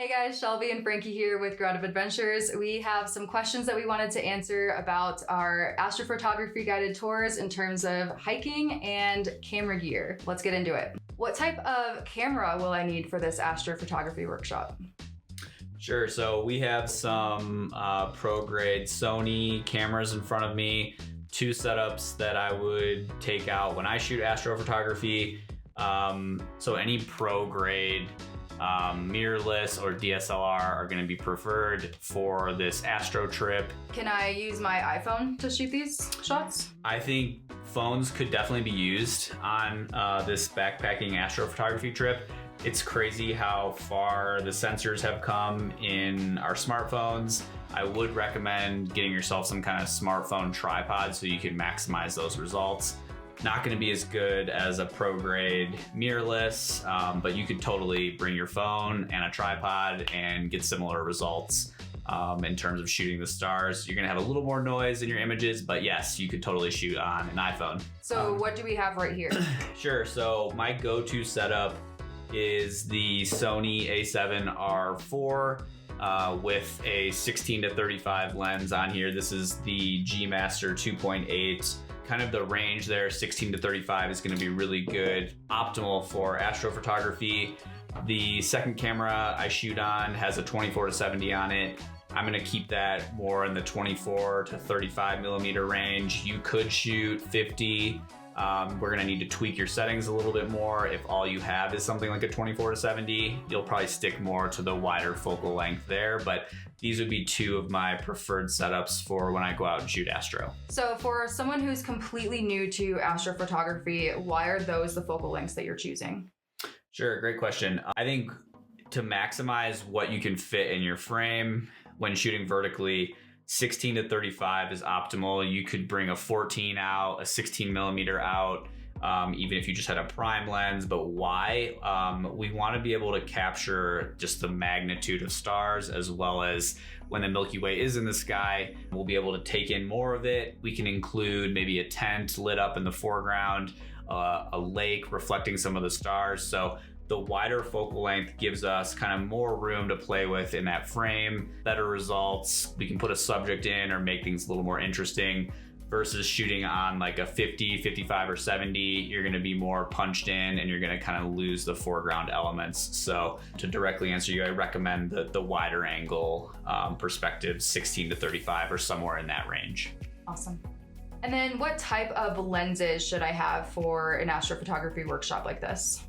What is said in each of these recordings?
Hey guys, Shelby and Frankie here with Grounded Adventures. We have some questions that we wanted to answer about our astrophotography guided tours in terms of hiking and camera gear. Let's get into it. What type of camera will I need for this astrophotography workshop? Sure, so we have some pro grade Sony cameras in front of me, two setups that I would take out when I shoot astrophotography. So any pro grade mirrorless or DSLR are going to be preferred for this astro trip. Can I use my iPhone to shoot these shots? I think phones could definitely be used on this backpacking astrophotography trip. It's crazy how far the sensors have come in our smartphones. I would recommend getting yourself some kind of smartphone tripod so you can maximize those results. Not going to be as good as a pro grade mirrorless, but you could totally bring your phone and a tripod and get similar results in terms of shooting the stars. You're going to have a little more noise in your images, but yes, you could totally shoot on an iPhone. So what do we have right here? Sure. So my go-to setup is the Sony a7R4 with a 16 to 35 lens on here. This is the G Master 2.8. Kind of the range there, 16 to 35 is going to be really good, optimal for astrophotography. The second camera I shoot on has a 24 to 70 on it. I'm going to keep that more in the 24 to 35 millimeter range. You could shoot 50. We're going to need to tweak your settings a little bit more. If all you have is something like a 24 to 70, you'll probably stick more to the wider focal length there, but these would be two of my preferred setups for when I go out and shoot astro. So for someone who's completely new to astrophotography, why are those the focal lengths that you're choosing? Sure, great question. I think to maximize what you can fit in your frame when shooting vertically, 16 to 35 is optimal. You could bring a 14 out, a 16 millimeter out, even if you just had a prime lens. But why? We want to be able to capture just the magnitude of stars, as well as when the Milky Way is in the sky, we'll be able to take in more of it. We can include maybe a tent lit up in the foreground, a lake reflecting some of the stars. So the wider focal length gives us kind of more room to play with in that frame, better results. We can put a subject in or make things a little more interesting versus shooting on like a 50, 55, or 70. You're gonna be more punched in and you're gonna kind of lose the foreground elements. So to directly answer you, I recommend the wider angle perspective, 16 to 35 or somewhere in that range. Awesome. And then what type of lenses should I have for an astrophotography workshop like this?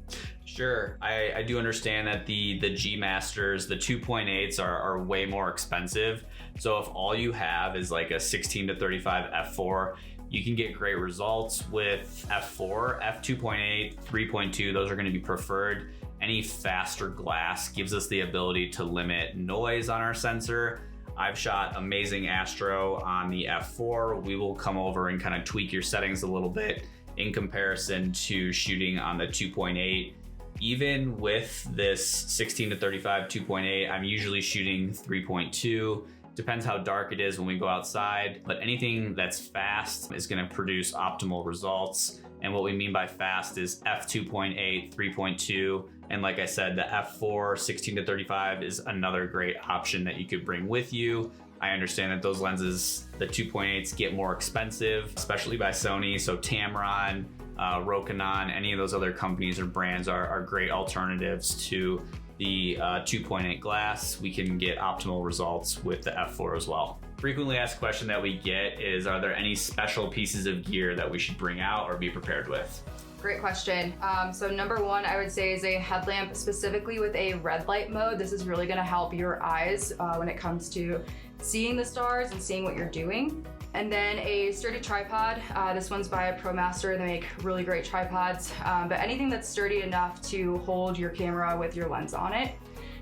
Sure, I do understand that the G Masters, the 2.8s are way more expensive. So if all you have is like a 16 to 35 f4, you can get great results with f4, f2.8, 3.2, those are gonna be preferred. Any faster glass gives us the ability to limit noise on our sensor. I've shot amazing astro on the f4. We will come over and kind of tweak your settings a little bit in comparison to shooting on the 2.8. Even with this 16 to 35 2.8, I'm usually shooting 3.2. Depends how dark it is when we go outside, but anything that's fast is gonna produce optimal results. And what we mean by fast is f2.8, 3.2. And like I said, the f4 16 to 35 is another great option that you could bring with you. I understand that those lenses, the 2.8s, get more expensive, especially by Sony. So Tamron, Rokinon, any of those other companies or brands are great alternatives to the 2.8 glass. We can get optimal results with the f4 as well. Frequently asked question that we get is, are there any special pieces of gear that we should bring out or be prepared with? Great question. So number one, I would say is a headlamp, specifically with a red light mode. This is really gonna help your eyes when it comes to seeing the stars and seeing what you're doing. And then a sturdy tripod. This one's by a ProMaster. They make really great tripods, but anything that's sturdy enough to hold your camera with your lens on it.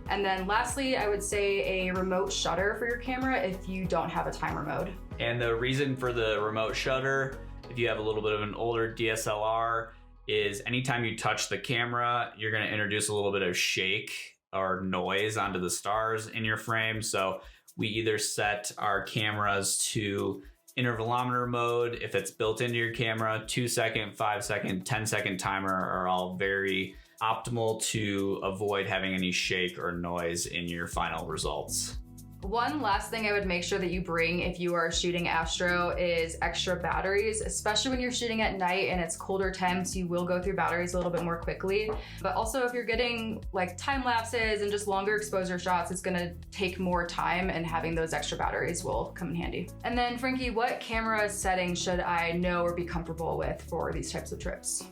And then lastly, I would say a remote shutter for your camera if you don't have a timer mode. And the reason for the remote shutter, if you have a little bit of an older DSLR, is anytime you touch the camera, you're gonna introduce a little bit of shake or noise onto the stars in your frame. So we either set our cameras to intervalometer mode, if it's built into your camera, 2 second, 5 second, 10 second timer are all very optimal to avoid having any shake or noise in your final results. One last thing I would make sure that you bring if you are shooting astro is extra batteries, especially when you're shooting at night and it's colder temps, you will go through batteries a little bit more quickly. But also if you're getting like time lapses and just longer exposure shots, it's gonna take more time, and having those extra batteries will come in handy. And then Frankie, what camera settings should I know or be comfortable with for these types of trips?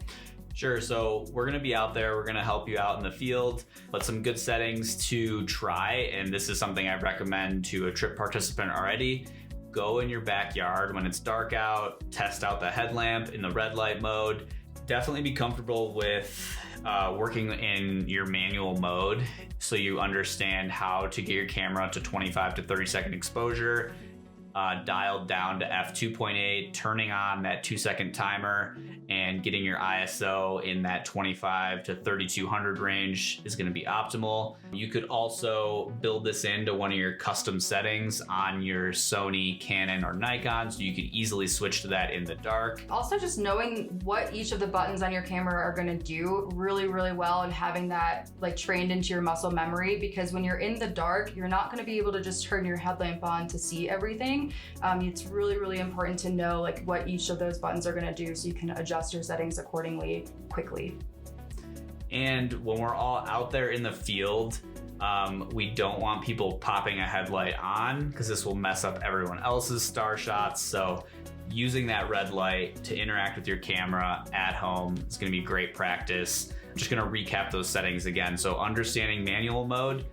Sure, so we're gonna be out there, we're gonna help you out in the field, but some good settings to try, and this is something I recommend to a trip participant already. Go in your backyard when it's dark out, test out the headlamp in the red light mode. Definitely be comfortable with working in your manual mode so you understand how to get your camera to 25 to 30 second exposure, dialed down to F.28, turning on that 2-second timer, and getting your ISO in that 25 to 3200 range is going to be optimal. You could also build this into one of your custom settings on your Sony, Canon, or Nikon, so you could easily switch to that in the dark. Also, just knowing what each of the buttons on your camera are going to do really, really well, and having that like trained into your muscle memory, because when you're in the dark, you're not going to be able to just turn your headlamp on to see everything. It's really, really important to know like what each of those buttons are going to do so you can adjust your settings accordingly quickly. And when we're all out there in the field, we don't want people popping a headlight on because this will mess up everyone else's star shots. So using that red light to interact with your camera at home is going to be great practice. I'm just going to recap those settings again. So understanding manual mode,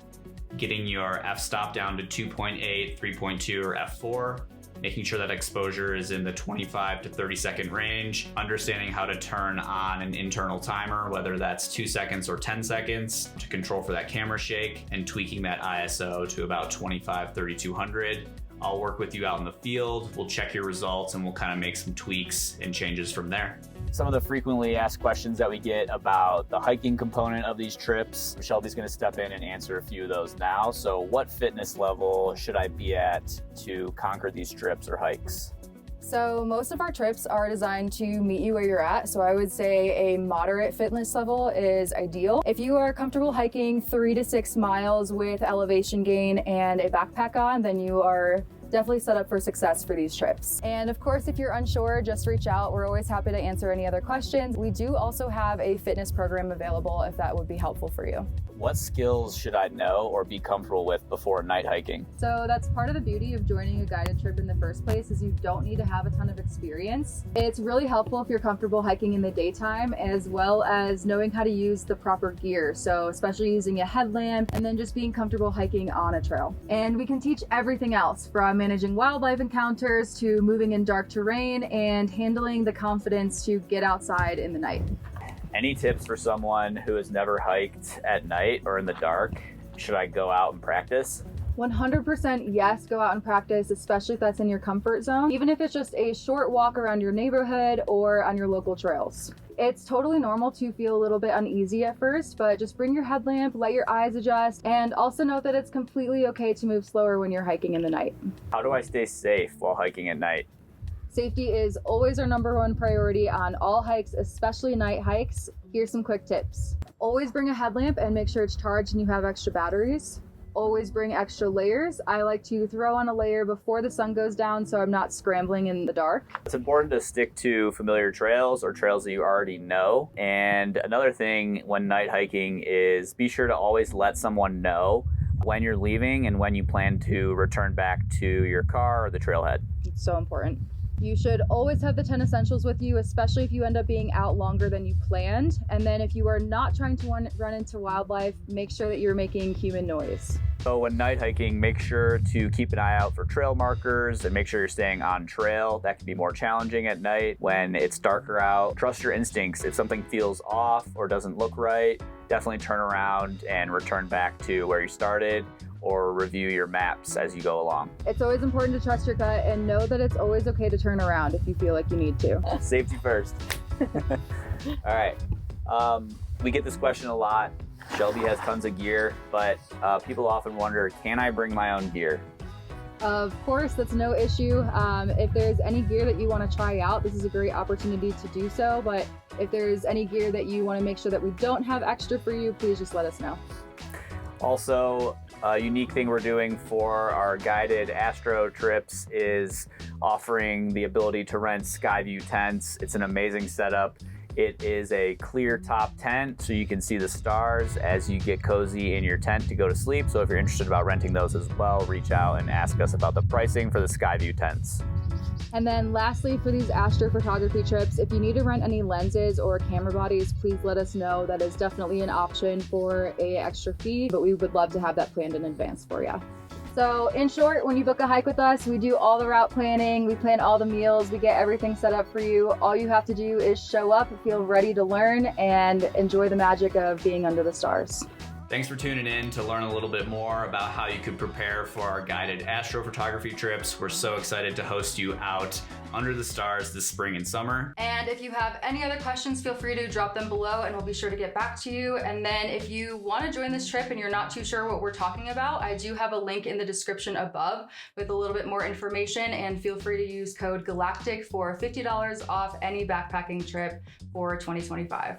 getting your f-stop down to 2.8, 3.2, or f4, making sure that exposure is in the 25 to 30 second range, understanding how to turn on an internal timer, whether that's 2 seconds or 10 seconds to control for that camera shake, and tweaking that ISO to about 25, 3200. I'll work with you out in the field, we'll check your results, and we'll kind of make some tweaks and changes from there. Some of the frequently asked questions that we get about the hiking component of these trips, Shelby's going to step in and answer a few of those now. So what fitness level should I be at to conquer these trips or hikes? So most of our trips are designed to meet you where you're at. So I would say a moderate fitness level is ideal. If you are comfortable hiking 3 to 6 miles with elevation gain and a backpack on, then you are definitely set up for success for these trips. And of course, if you're unsure, just reach out. We're always happy to answer any other questions. We do also have a fitness program available if that would be helpful for you. What skills should I know or be comfortable with before night hiking? So that's part of the beauty of joining a guided trip in the first place, is you don't need to have a ton of experience. It's really helpful if you're comfortable hiking in the daytime, as well as knowing how to use the proper gear. So especially using a headlamp, and then just being comfortable hiking on a trail. And we can teach everything else, from managing wildlife encounters to moving in dark terrain and handling the confidence to get outside in the night. Any tips for someone who has never hiked at night or in the dark? Should I go out and practice? 100% yes, go out and practice, especially if that's in your comfort zone, even if it's just a short walk around your neighborhood or on your local trails. It's totally normal to feel a little bit uneasy at first, but just bring your headlamp, let your eyes adjust, and also note that it's completely okay to move slower when you're hiking in the night. How do I stay safe while hiking at night? Safety is always our #1 priority on all hikes, especially night hikes. Here's some quick tips. Always bring a headlamp and make sure it's charged and you have extra batteries. Always bring extra layers. I like to throw on a layer before the sun goes down so I'm not scrambling in the dark. It's important to stick to familiar trails or trails that you already know. And another thing when night hiking is be sure to always let someone know when you're leaving and when you plan to return back to your car or the trailhead. It's so important. You should always have the 10 essentials with you, especially if you end up being out longer than you planned. And then if you are not trying to run into wildlife, make sure that you're making human noise. So when night hiking, make sure to keep an eye out for trail markers and make sure you're staying on trail. That can be more challenging at night when it's darker out. Trust your instincts. If something feels off or doesn't look right, definitely turn around and return back to where you started, or review your maps as you go along. It's always important to trust your gut and know that it's always okay to turn around if you feel like you need to. Safety first. All right. We get this question a lot. Shelby has tons of gear, but people often wonder, can I bring my own gear? Of course, that's no issue. If there's any gear that you want to try out, this is a great opportunity to do so. But if there's any gear that you want to make sure that we don't have extra for you, please just let us know. Also, a unique thing we're doing for our guided astro trips is offering the ability to rent Skyview tents. It's an amazing setup. It is a clear top tent, so you can see the stars as you get cozy in your tent to go to sleep. So if you're interested about renting those as well, reach out and ask us about the pricing for the Skyview tents. And then lastly, for these astrophotography trips, if you need to rent any lenses or camera bodies, please let us know. That is definitely an option for an extra fee, but we would love to have that planned in advance for you. So in short, when you book a hike with us, we do all the route planning, we plan all the meals, we get everything set up for you. All you have to do is show up, feel ready to learn, and enjoy the magic of being under the stars. Thanks for tuning in to learn a little bit more about how you could prepare for our guided astrophotography trips. We're so excited to host you out under the stars this spring and summer. And if you have any other questions, feel free to drop them below and we'll be sure to get back to you. And then if you want to join this trip and you're not too sure what we're talking about, I do have a link in the description above with a little bit more information, and feel free to use code GALACTIC for $50 off any backpacking trip for 2025.